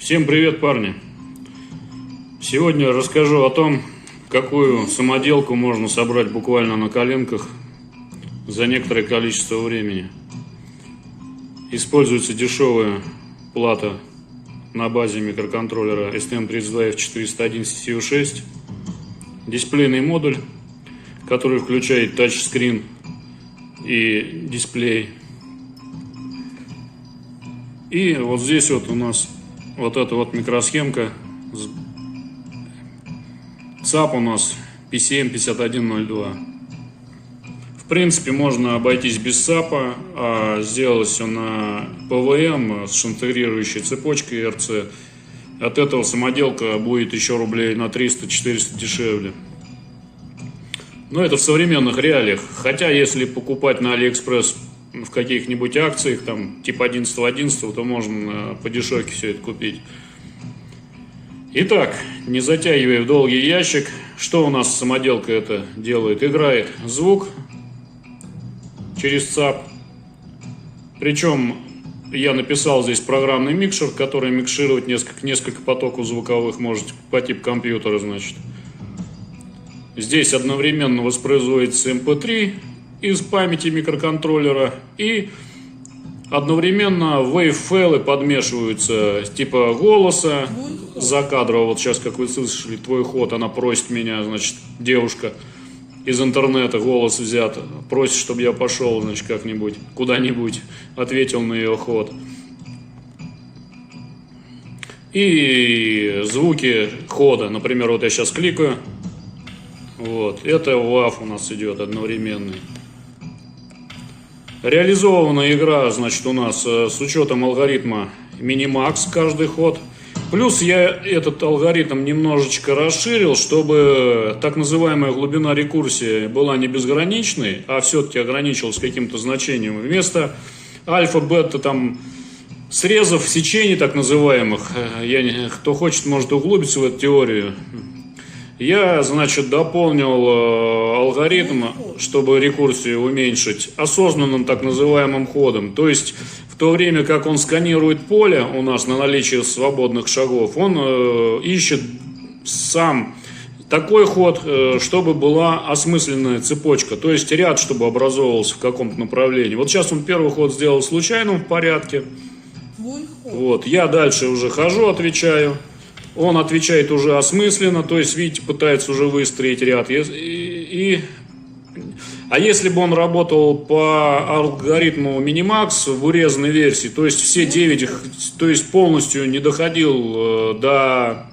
Всем привет, парни! Сегодня расскажу о том, какую самоделку можно собрать буквально на коленках за некоторое количество времени. Используется дешевая плата на базе микроконтроллера STM32F401 CCU6, дисплейный модуль, который включает тачскрин и дисплей. И вот здесь вот у нас вот эта вот микросхемка. ЦАП у нас PCM5102. В принципе, можно обойтись без ЦАПа, а сделать все на ПВМ с шантирующей цепочкой RC. От этого самоделка будет еще рублей на 300-400 дешевле. Но это в современных реалиях. Хотя, если покупать на Алиэкспресс в каких-нибудь акциях, там, типа 11.11, то можно по дешевке все это купить. Итак, не затягивая в долгий ящик, что у нас самоделка это делает? Играет звук через ЦАП. Причем я написал здесь программный микшер, который микширует несколько потоков звуковых, может, по типу компьютера, значит. Здесь одновременно воспроизводится MP3 из памяти микроконтроллера, и одновременно wave-файлы подмешиваются типа голоса закадрово. Вот сейчас, как вы слышали, твой ход, она просит меня, значит, девушка из интернета, голос взят, просит, чтобы я пошел, значит, как-нибудь, куда-нибудь, ответил на ее ход. И звуки хода, например, вот я сейчас кликаю, вот, это WAV у нас идет одновременный. Реализована игра, значит, у нас с учетом алгоритма Minimax каждый ход. Плюс я этот алгоритм немножечко расширил, чтобы так называемая глубина рекурсии была не безграничной, а все-таки ограничилась каким-то значением. Вместо альфа-бета там срезов, сечений так называемых, кто хочет, может углубиться в эту теорию. Я, значит, дополнил алгоритм, чтобы рекурсию уменьшить, осознанным так называемым ходом. То есть, в то время как он сканирует поле у нас на наличие свободных шагов, он ищет сам такой ход, чтобы была осмысленная цепочка. То есть, ряд, чтобы образовывался в каком-то направлении. Вот сейчас он первый ход сделал в случайном порядке. Вот, я дальше уже хожу, отвечаю. Он отвечает уже осмысленно, то есть, видите, пытается уже выстроить ряд. А если бы он работал по алгоритму Minimax в урезанной версии, то есть все 9, то есть полностью не доходил до,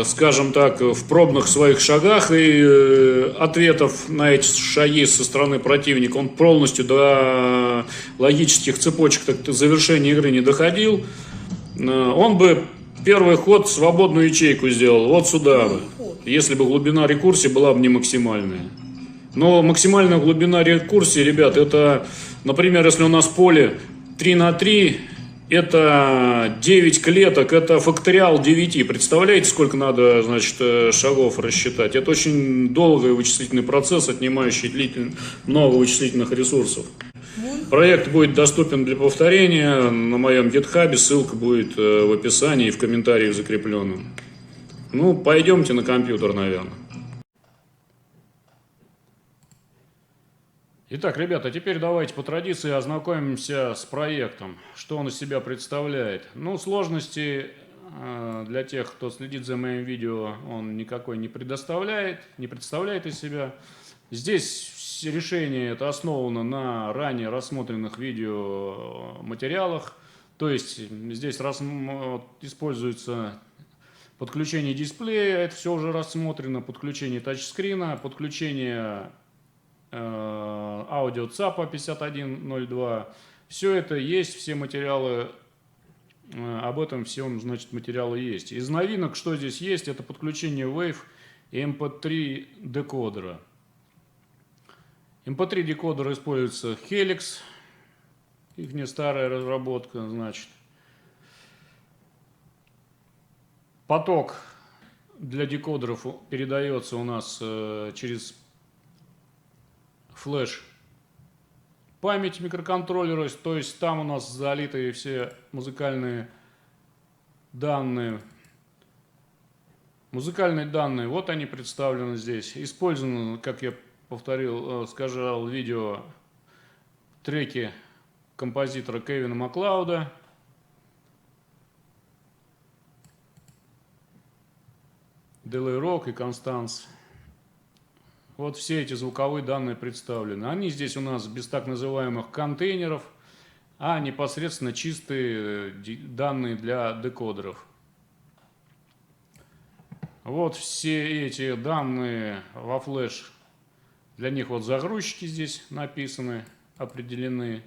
скажем так, в пробных своих шагах и ответов на эти шаги со стороны противника, он полностью до логических цепочек, так, завершения игры не доходил, он бы первый ход свободную ячейку сделал, вот сюда бы, если бы глубина рекурсии была бы не максимальная. Но максимальная глубина рекурсии, ребят, это, например, если у нас поле 3 на 3, это 9 клеток, это факториал 9. Представляете, сколько надо, значит, шагов рассчитать? Это очень долгий вычислительный процесс, отнимающий много вычислительных ресурсов. Проект будет доступен для повторения на моем GitHub, ссылка будет в описании и в комментариях закрепленном. Ну, пойдемте на компьютер, наверное. Итак, ребята, теперь давайте по традиции ознакомимся с проектом, что он из себя представляет. Ну, сложности для тех, кто следит за моим видео, он никакой не представляет из себя. Здесь решение это основано на ранее рассмотренных видеоматериалах, то есть здесь используется подключение дисплея, это все уже рассмотрено, подключение тачскрина, подключение аудио ЦАПа 5102, все это есть, все материалы, об этом всем, значит, материалы есть. Из новинок, что здесь есть, это подключение Wave и MP3 декодера. MP3 декодер используется Helix, их не старая разработка, значит. Поток для декодеров передается у нас через флеш память микроконтроллера, то есть там у нас залиты все музыкальные данные. Музыкальные данные, вот они представлены здесь. Использованы, как я сказал в видео, треки композитора Кевина Маклауда. Делей Рок и Констанс. Вот все эти звуковые данные представлены. Они здесь у нас без так называемых контейнеров, а непосредственно чистые данные для декодеров. Вот все эти данные во флеш. Для них вот загрузчики здесь написаны, определены.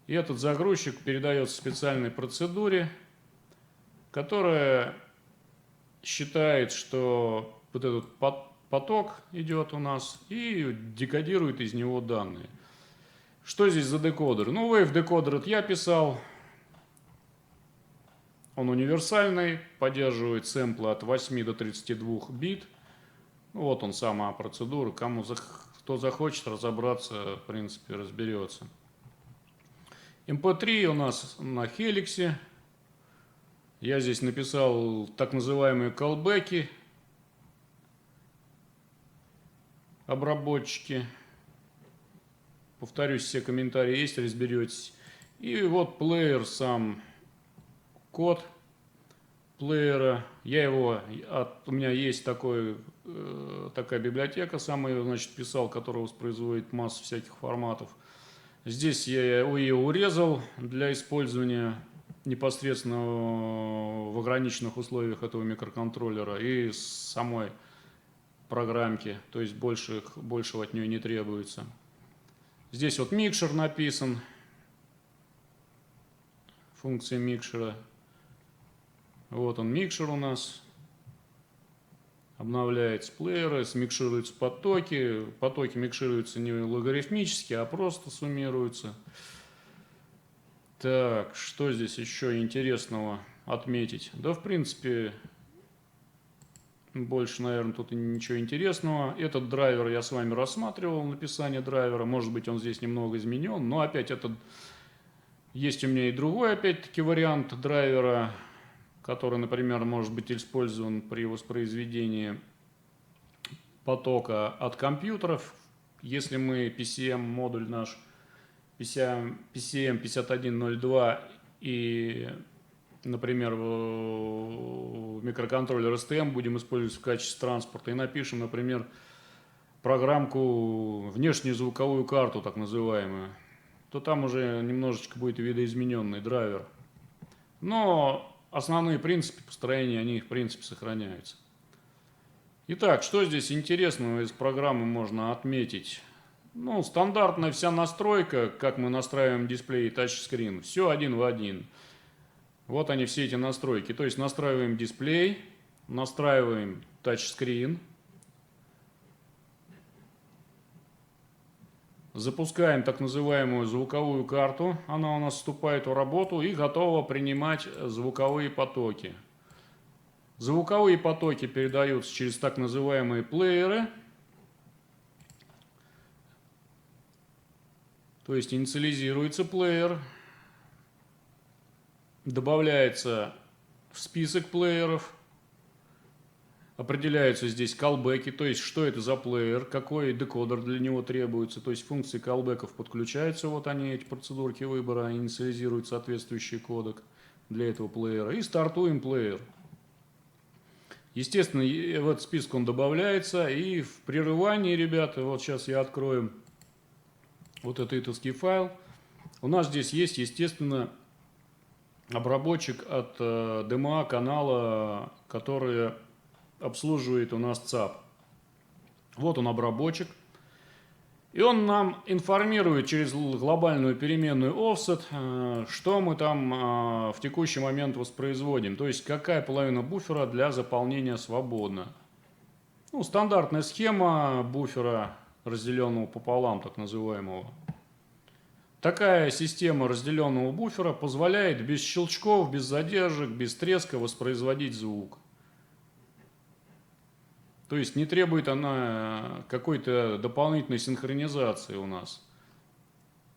И этот загрузчик передается специальной процедуре, которая считает, что вот этот поток идет у нас и декодирует из него данные. Что здесь за декодер? Ну, Wave декодер это я писал. Он универсальный, поддерживает сэмплы от 8 до 32 бит. Ну, вот он, сама процедура. Кто захочет разобраться, в принципе, разберется. MP3 у нас на Helix. Я здесь написал так называемые колбеки, обработчики. Повторюсь, все комментарии есть, разберетесь. И вот плеер сам, код плеера. У меня есть такая библиотека, сам ее, значит, писал, которая воспроизводит массу всяких форматов. Здесь я ее урезал для использования непосредственно в ограниченных условиях этого микроконтроллера и самой программки, то есть большего от нее не требуется. Здесь вот микшер написан, функция микшера. Вот он, микшер у нас. Обновляется плееры, смикшируются потоки. Потоки микшируются не логарифмически, а просто суммируются. Так, что здесь еще интересного отметить? Да, в принципе, больше, наверное, тут ничего интересного. Этот драйвер я с вами рассматривал, написание драйвера. Может быть, он здесь немного изменен, но опять есть у меня и другой, опять-таки, вариант драйвера, который, например, может быть использован при воспроизведении потока от компьютеров. Если мы PCM-модуль наш PCM5102 и, например, в микроконтроллер STM будем использовать в качестве транспорта и напишем, например, программку, внешнюю звуковую карту, так называемую, то там уже немножечко будет видоизмененный драйвер. Но основные принципы построения, они, в принципе, сохраняются. Итак, что здесь интересного из программы можно отметить? Ну, стандартная вся настройка, как мы настраиваем дисплей и тачскрин, все один в один. Вот они, все эти настройки. То есть настраиваем дисплей, настраиваем тачскрин, запускаем так называемую звуковую карту, она у нас вступает в работу и готова принимать звуковые потоки. Звуковые потоки передаются через так называемые плееры. То есть инициализируется плеер, добавляется в список плееров, определяются здесь колбеки, то есть что это за плеер, какой декодер для него требуется, то есть функции колбеков подключаются, вот они, эти процедурки выбора, инициализируют соответствующий кодек для этого плеера и стартуем плеер. Естественно, в этот список он добавляется, и в прерывании, ребята, вот сейчас я открою вот этот итовский файл. У нас здесь есть, естественно, обработчик от DMA канала, который обслуживает у нас ЦАП. Вот он, обработчик. И он нам информирует через глобальную переменную offset, что мы там в текущий момент воспроизводим. То есть какая половина буфера для заполнения свободна. Ну, стандартная схема буфера, разделенного пополам, так называемого. Такая система разделенного буфера позволяет без щелчков, без задержек, без треска воспроизводить звук. То есть не требует она какой-то дополнительной синхронизации у нас.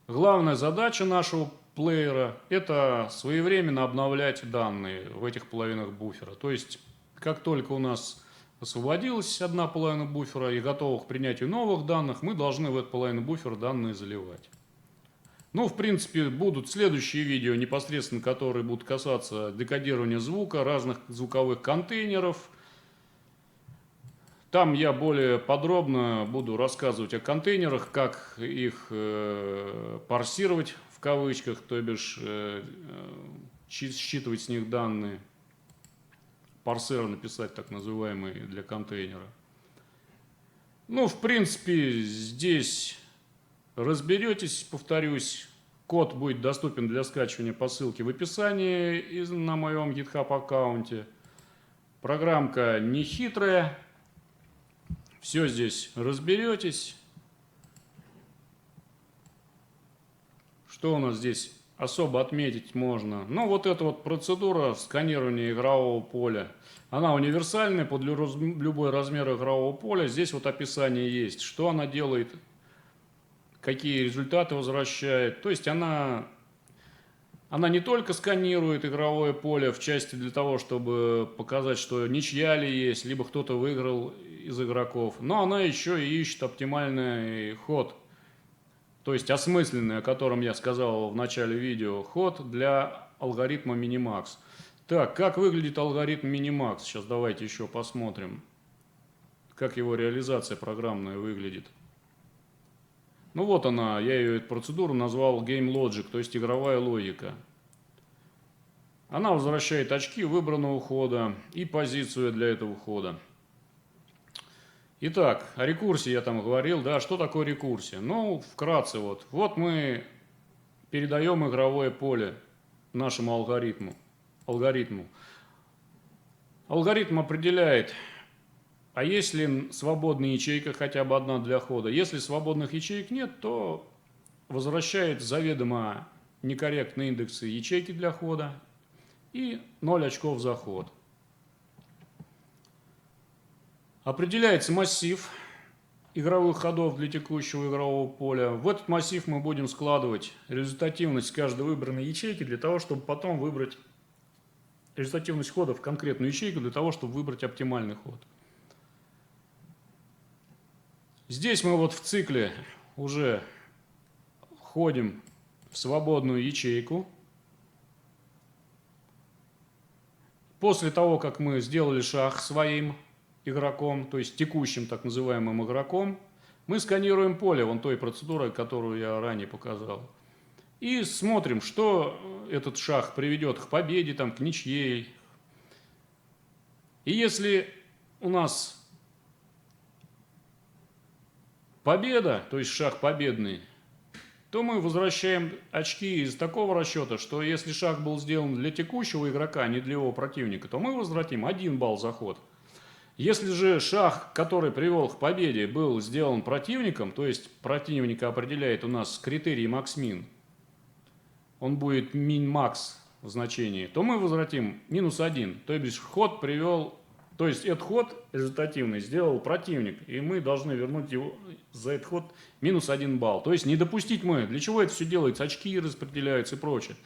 Главная задача нашего плеера – это своевременно обновлять данные в этих половинах буфера. То есть, как только у нас освободилась одна половина буфера и готова к принятию новых данных, мы должны в эту половину буфера данные заливать. Ну, в принципе, будут следующие видео, непосредственно которые будут касаться декодирования звука, разных звуковых контейнеров. Там я более подробно буду рассказывать о контейнерах, как их парсировать в кавычках, то бишь считывать с них данные. Парсер написать так называемый для контейнера. Ну, в принципе, здесь разберетесь, повторюсь. Код будет доступен для скачивания по ссылке в описании на моем GitHub аккаунте. Программка не хитрая. Все здесь разберетесь. Что у нас здесь особо отметить можно? Ну, вот эта вот процедура сканирования игрового поля. Она универсальная под любой размер игрового поля. Здесь вот описание есть, что она делает, какие результаты возвращает. То есть она не только сканирует игровое поле в части для того, чтобы показать, что ничья ли есть, либо кто-то выиграл из игроков, но она еще и ищет оптимальный ход, то есть осмысленный, о котором я сказал в начале видео, ход для алгоритма Minimax. Так, как выглядит алгоритм Minimax? Сейчас давайте еще посмотрим, как его реализация программная выглядит. Ну вот она, я ее эту процедуру назвал Game Logic, то есть игровая логика. Она возвращает очки выбранного хода и позицию для этого хода. Итак, о рекурсии я там говорил, да, что такое рекурсия? Ну, вкратце вот. Вот мы передаем игровое поле нашему алгоритму. Алгоритм определяет, а есть ли свободная ячейка, хотя бы одна для хода. Если свободных ячеек нет, то возвращает заведомо некорректные индексы ячейки для хода и 0 очков за ход. Определяется массив игровых ходов для текущего игрового поля. В этот массив мы будем складывать результативность каждой выбранной ячейки для того, чтобы потом выбрать результативность хода в конкретную ячейку, для того, чтобы выбрать оптимальный ход. Здесь мы вот в цикле уже входим в свободную ячейку. После того, как мы сделали шаг своим игроком, то есть текущим так называемым игроком, мы сканируем поле вон той процедурой, которую я ранее показал. И смотрим, что этот шаг приведет к победе, там, к ничьей. И если у нас победа, то есть шаг победный, то мы возвращаем очки из такого расчета, что если шаг был сделан для текущего игрока, а не для его противника, то мы возвратим 1 балл за ход. Если же шаг, который привел к победе, был сделан противником, то есть противника определяет у нас критерий max-min, он будет min-max в значении, то мы возвратим -1, то есть ход привел, то есть этот ход результативный сделал противник, и мы должны вернуть его за этот ход -1 балл. То есть не допустить мы, для чего это все делается, очки распределяются и прочее.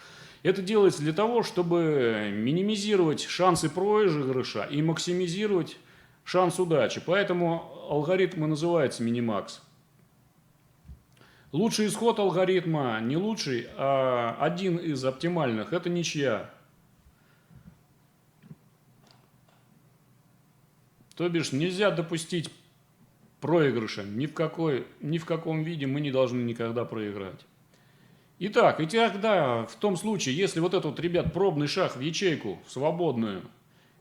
Это делается для того, чтобы минимизировать шансы проигрыша и максимизировать шанс удачи. Поэтому алгоритм и называется Minimax. Лучший исход алгоритма, не лучший, а один из оптимальных, это ничья. То бишь нельзя допустить проигрыша. Ни в каком виде мы не должны никогда проиграть. Итак, и тогда в том случае, если вот этот вот, ребят, пробный шаг в ячейку, в свободную,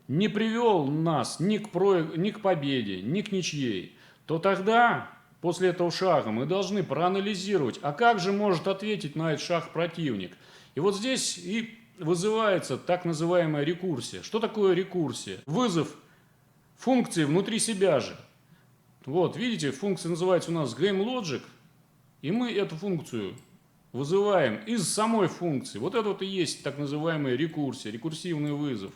не привел нас ни к победе, ни к ничьей, то тогда, после этого шага, мы должны проанализировать, а как же может ответить на этот шаг противник. И вот здесь и вызывается так называемая рекурсия. Что такое рекурсия? Вызов функции внутри себя же. Вот, видите, функция называется у нас GameLogic, и мы эту функцию вызываем из самой функции. Вот это вот и есть так называемая рекурсия, рекурсивный вызов.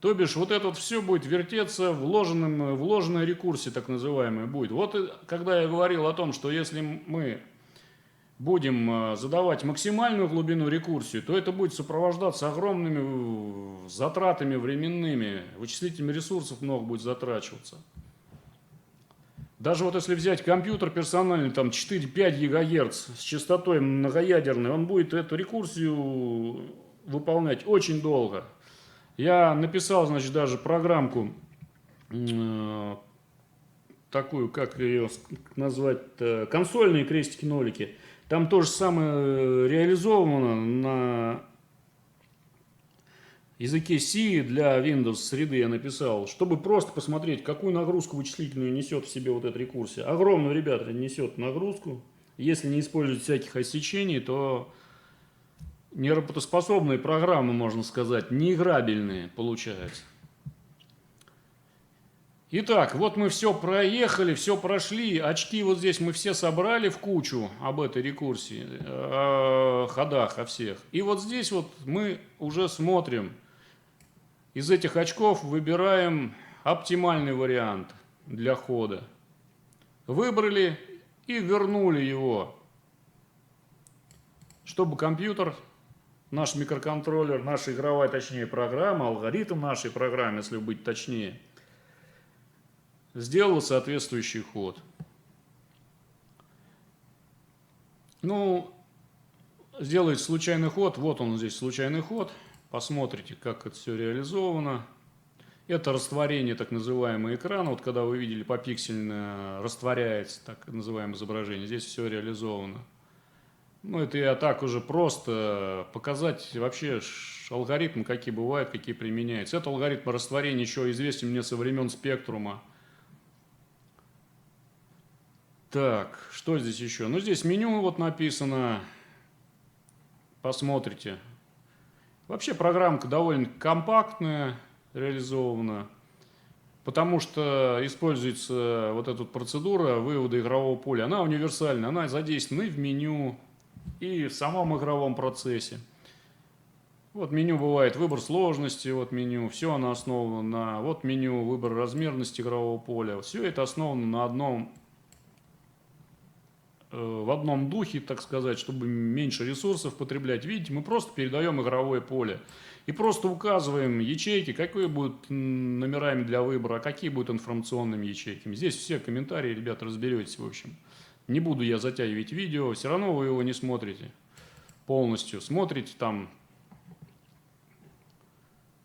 То бишь, вот это вот все будет вертеться, вложенная рекурсия так называемая будет. Вот когда я говорил о том, что если мы будем задавать максимальную глубину рекурсии, то это будет сопровождаться огромными затратами временными, вычислительными ресурсов много будет затрачиваться. Даже вот если взять компьютер персональный, там 4-5 ГГц с частотой многоядерной, он будет эту рекурсию выполнять очень долго. Я написал, значит, даже программку, такую, как ее назвать, консольные крестики-нолики. Там то же самое реализовано на языке C для Windows среды я написал, чтобы просто посмотреть, какую нагрузку вычислительную несет в себе вот эта рекурсия. Огромную, ребята, несет нагрузку. Если не использовать всяких отсечений, то неработоспособные программы, можно сказать, неиграбельные получаются. Итак, вот мы все проехали, все прошли. Очки вот здесь мы все собрали в кучу об этой рекурсии, о ходах, о всех. И вот здесь вот мы уже смотрим. Из этих очков выбираем оптимальный вариант для хода. Выбрали и вернули его, чтобы компьютер, наш микроконтроллер, наша игровая, точнее, программа, алгоритм нашей программы, если быть точнее, сделал соответствующий ход. Ну, сделает случайный ход. Вот он здесь, случайный ход. Посмотрите, как это все реализовано. Это растворение, так называемого экрана. Вот когда вы видели, попиксельно растворяется так называемое изображение. Здесь все реализовано. Ну, это я так уже просто показать вообще алгоритмы, какие бывают, какие применяются. Это алгоритм растворения еще известен мне со времен спектрума. Так, что здесь еще? Ну, здесь меню вот написано. Посмотрите. Вообще программка довольно компактная, реализована, потому что используется вот эта процедура вывода игрового поля. Она универсальна, она задействована и в меню, и в самом игровом процессе. Вот меню бывает выбор сложности, вот меню, все оно основано на, вот меню, выбор размерности игрового поля. Все это основано на в одном духе, так сказать, чтобы меньше ресурсов потреблять. Видите, мы просто передаем игровое поле и просто указываем ячейки, какие будут номерами для выбора, а какие будут информационными ячейками. Здесь все комментарии, ребята, разберетесь, в общем. Не буду я затягивать видео, все равно вы его не смотрите полностью. Смотрите там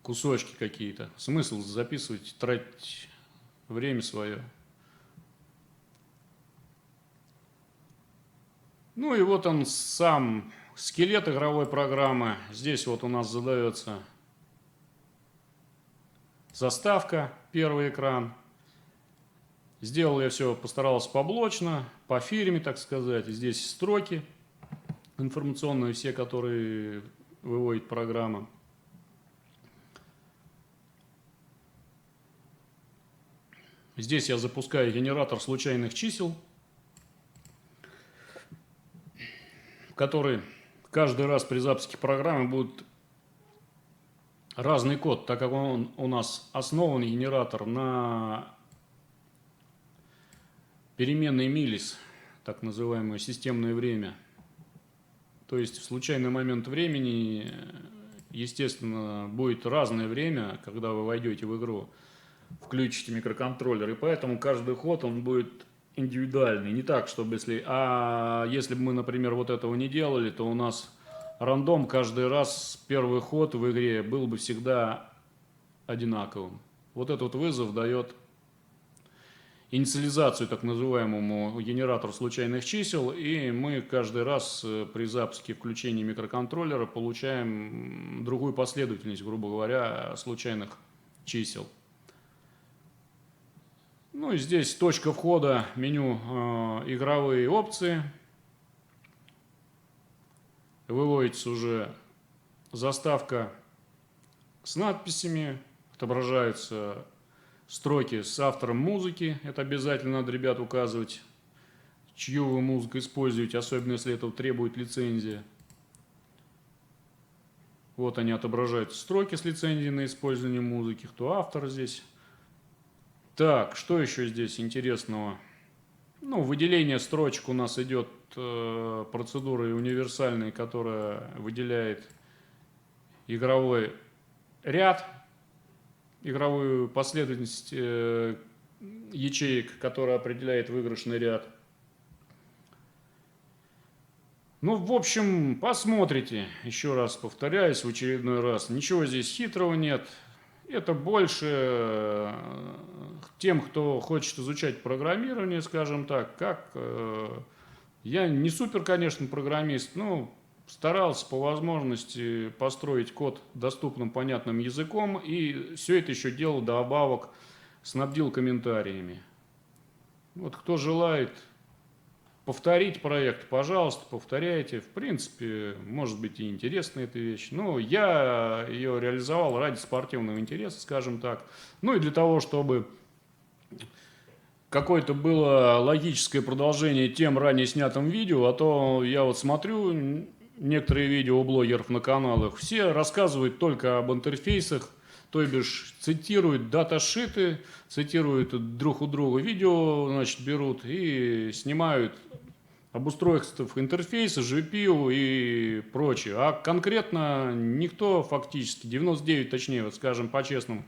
кусочки какие-то. Смысл записывать, тратить время свое. Ну и вот он сам скелет игровой программы. Здесь вот у нас задается заставка, первый экран. Сделал я все, постарался поблочно, по фирме, так сказать. Здесь строки информационные, все, которые выводит программа. Здесь я запускаю генератор случайных чисел, который каждый раз при запуске программы будет разный код, так как он у нас основан, генератор, на переменной миллис, так называемое системное время. То есть в случайный момент времени, естественно, будет разное время, когда вы войдете в игру, включите микроконтроллер, и поэтому каждый ход он будет индивидуальный. Не так, чтобы если бы мы, например, вот этого не делали, то у нас рандом каждый раз первый ход в игре был бы всегда одинаковым. Вот этот вызов дает инициализацию так называемому генератору случайных чисел, и мы каждый раз при запуске включения микроконтроллера получаем другую последовательность, грубо говоря, случайных чисел. Ну и здесь точка входа, меню игровые опции. Выводится уже заставка с надписями, отображаются строки с автором музыки. Это обязательно надо, ребят, указывать, чью вы музыку используете, особенно если это требует лицензия. Вот они отображаются, строки с лицензией на использование музыки, кто автор здесь. Так, что еще здесь интересного? Ну, выделение строчек у нас идет процедурой универсальной, которая выделяет игровой ряд, игровую последовательность ячеек, которая определяет выигрышный ряд. Ну, в общем, посмотрите, еще раз повторяюсь в очередной раз, ничего здесь хитрого нет. Это больше тем, кто хочет изучать программирование, скажем так, я не супер, конечно, программист, но старался по возможности построить код доступным, понятным языком, и все это еще делал добавок, снабдил комментариями. Вот кто желает повторить проект, пожалуйста, повторяйте. В принципе, может быть и интересная эта вещь. Но я ее реализовал ради спортивного интереса, скажем так. Ну и для того, чтобы какое-то было логическое продолжение тем ранее снятым видео. А то я вот смотрю некоторые видео у блогеров на каналах. Все рассказывают только об интерфейсах. То бишь цитируют даташиты, цитируют друг у друга видео, значит, берут и снимают об устройствах интерфейса, GPU и прочее. А конкретно никто фактически, 99, точнее, вот скажем по-честному,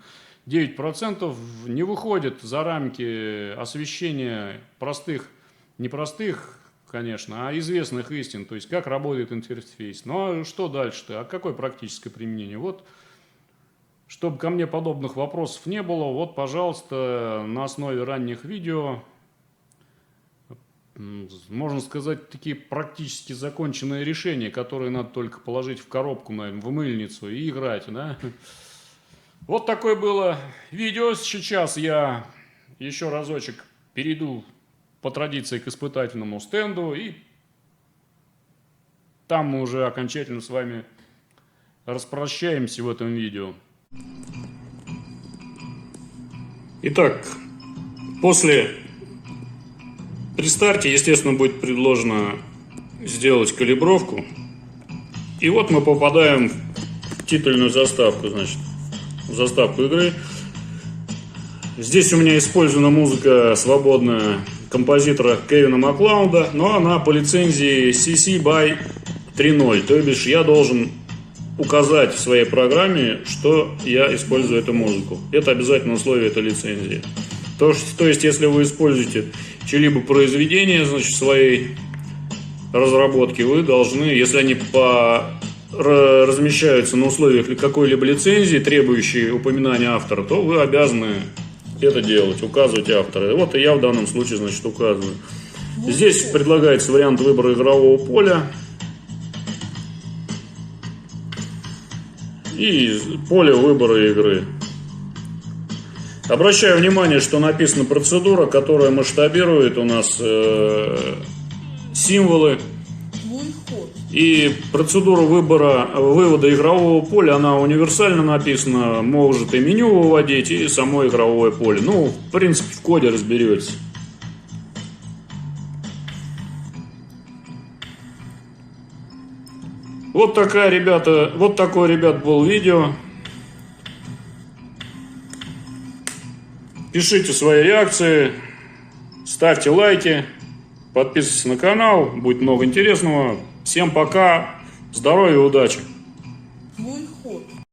9% не выходит за рамки освещения простых, непростых, конечно, а известных истин. То есть, как работает интерфейс. Ну а что дальше-то? А какое практическое применение? Вот. Чтобы ко мне подобных вопросов не было, вот, пожалуйста, на основе ранних видео, можно сказать, такие практически законченные решения, которые надо только положить в коробку, наверное, в мыльницу и играть, да? Вот такое было видео. Сейчас я еще разочек перейду по традиции к испытательному стенду, и там мы уже окончательно с вами распрощаемся в этом видео. Итак, при старте, естественно, будет предложено сделать калибровку. И вот мы попадаем в титульную заставку, значит, в заставку игры. Здесь у меня использована музыка свободная композитора Кевина Маклауда, но она по лицензии CC BY 3.0, то бишь я должен указать в своей программе, что я использую эту музыку. Это обязательно условие этой лицензии. То есть, если вы используете чьи-либо произведения, значит, своей разработки, вы должны, если они размещаются на условиях какой-либо лицензии, требующей упоминания автора, то вы обязаны это делать, указывать автора. И вот и я в данном случае, значит, указываю. Здесь предлагается вариант выбора игрового поля. И поле выбора игры. Обращаю внимание, что написана процедура, которая масштабирует у нас символы. И процедура вывода игрового поля, она универсально написана. Может и меню выводить, и само игровое поле. Ну, в принципе, в коде разберетесь. Вот такое, ребята, было видео. Пишите свои реакции, ставьте лайки, подписывайтесь на канал, будет много интересного. Всем пока, здоровья и удачи!